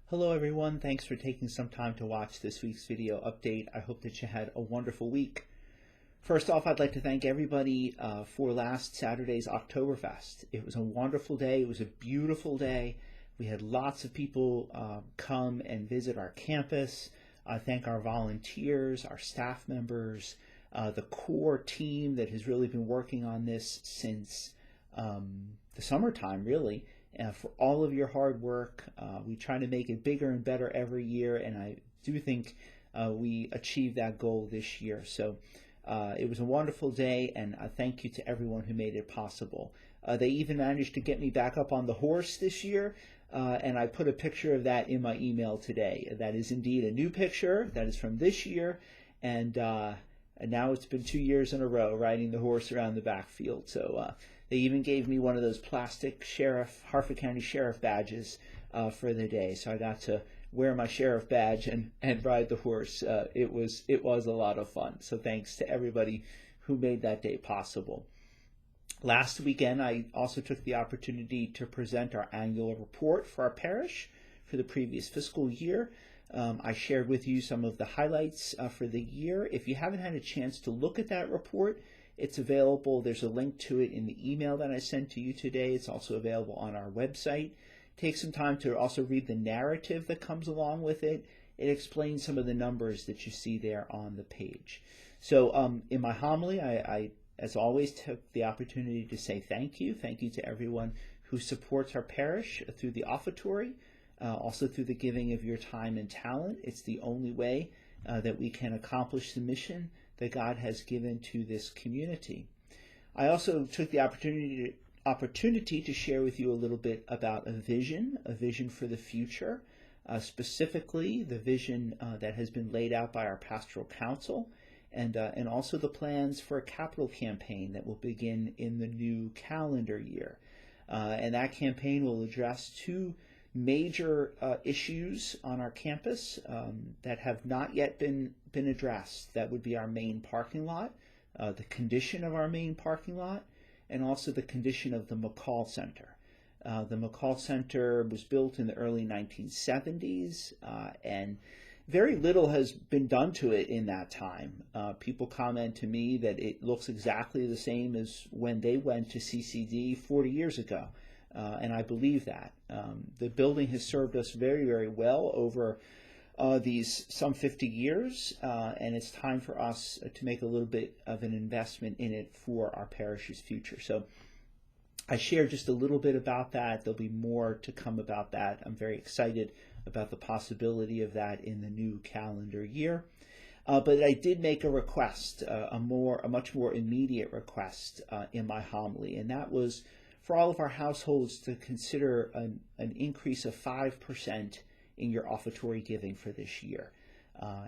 Hello everyone, thanks for taking some time to watch this week's video update. I hope that you had a wonderful week. First off, I'd like to thank everybody for last Saturday's Oktoberfest. It was a wonderful day, it was a beautiful day. We had lots of people come and visit our campus. I thank our volunteers, our staff members, the core team that has really been working on this since the summertime, really. For all of your hard work. We try to make it bigger and better every year, and I do think we achieved that goal this year. So it was a wonderful day, and thank you to everyone who made it possible. They even managed to get me back up on the horse this year, and I put a picture of that in my email today. That is indeed a new picture. That is from this year, and now it's been 2 years in a row riding the horse around the backfield. So they even gave me one of those plastic Harford County Sheriff badges for the day. So I got to wear my sheriff badge and ride the horse. It was a lot of fun. So thanks to everybody who made that day possible. Last weekend, I also took the opportunity to present our annual report for our parish for the previous fiscal year. I shared with you some of the highlights for the year. If you haven't had a chance to look at that report, it's available. There's a link to it in the email that I sent to you today. It's also available on our website. Take some time to also read the narrative that comes along with it. It explains some of the numbers that you see there on the page. So in my homily, I, as always, took the opportunity to say thank you. Thank you to everyone who supports our parish through the offertory, also through the giving of your time and talent. It's the only way that we can accomplish the mission that God has given to this community. I also took the opportunity to share with you a little bit about a vision for the future, specifically the vision that has been laid out by our pastoral council, and also the plans for a capital campaign that will begin in the new calendar year. And that campaign will address two major issues on our campus that have not yet been addressed. That would be our main parking lot, the condition of our main parking lot, and also the condition of the McCall Center. The McCall Center was built in the early 1970s, and very little has been done to it in that time. People comment to me that it looks exactly the same as when they went to CCD 40 years ago. And I believe that. The building has served us very, very well over these some 50 years, and it's time for us to make a little bit of an investment in it for our parish's future. So I shared just a little bit about that. There'll be more to come about that. I'm very excited about the possibility of that in the new calendar year. But I did make a request, a much more immediate request in my homily, and that was for all of our households to consider an increase of 5% in your offertory giving for this year,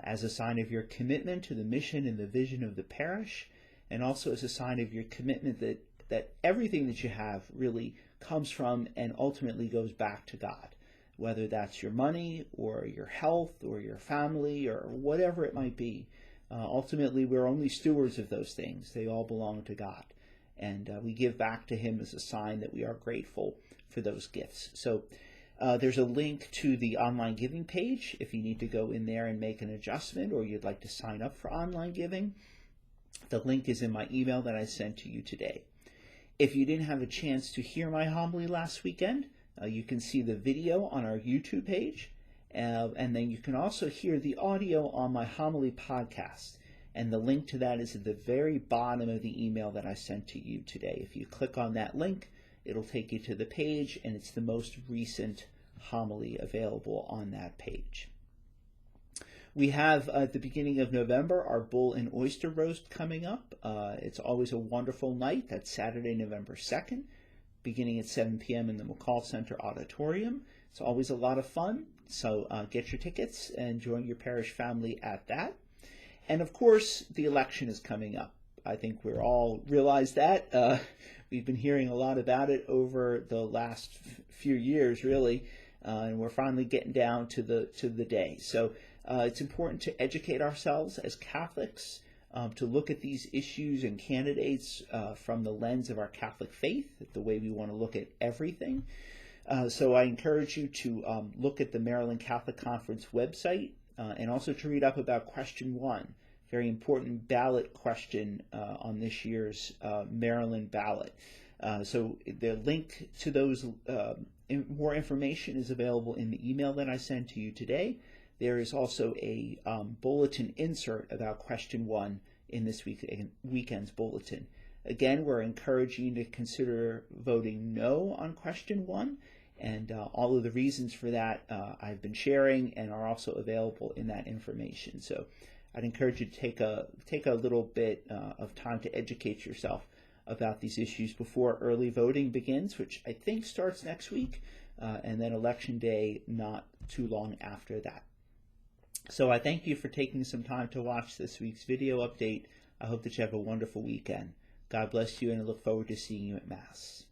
as a sign of your commitment to the mission and the vision of the parish, and also as a sign of your commitment that everything that you have really comes from and ultimately goes back to God, whether that's your money or your health or your family or whatever it might be. Ultimately, we're only stewards of those things. They all belong to God. And we give back to him as a sign that we are grateful for those gifts. So there's a link to the online giving page if you need to go in there and make an adjustment, or you'd like to sign up for online giving. The link is in my email that I sent to you today. If you didn't have a chance to hear my homily last weekend, you can see the video on our YouTube page, and then you can also hear the audio on my homily podcast. And the link to that is at the very bottom of the email that I sent to you today. If you click on that link, it'll take you to the page, and it's the most recent homily available on that page. We have, at the beginning of November, our Bull and Oyster Roast coming up. It's always a wonderful night. That's Saturday, November 2nd, beginning at 7 p.m. in the McCall Center Auditorium. It's always a lot of fun, so get your tickets and join your parish family at that. And of course, the election is coming up. I think we're all realize that. We've been hearing a lot about it over the last few years, really, and we're finally getting down to the day. So it's important to educate ourselves as Catholics, to look at these issues and candidates from the lens of our Catholic faith, the way we want to look at everything. So I encourage you to look at the Maryland Catholic Conference website and also to read up about question 1, very important ballot question on this year's Maryland ballot. So the link to those more information is available in the email that I sent to you today. There is also a bulletin insert about question 1 in this weekend's bulletin. Again, we're encouraging you to consider voting no on question 1, and all of the reasons for that I've been sharing and are also available in that information. So I'd encourage you to take a little bit of time to educate yourself about these issues before early voting begins, which I think starts next week, and then Election Day not too long after that. So I thank you for taking some time to watch this week's video update. I hope that you have a wonderful weekend. God bless you, and I look forward to seeing you at Mass.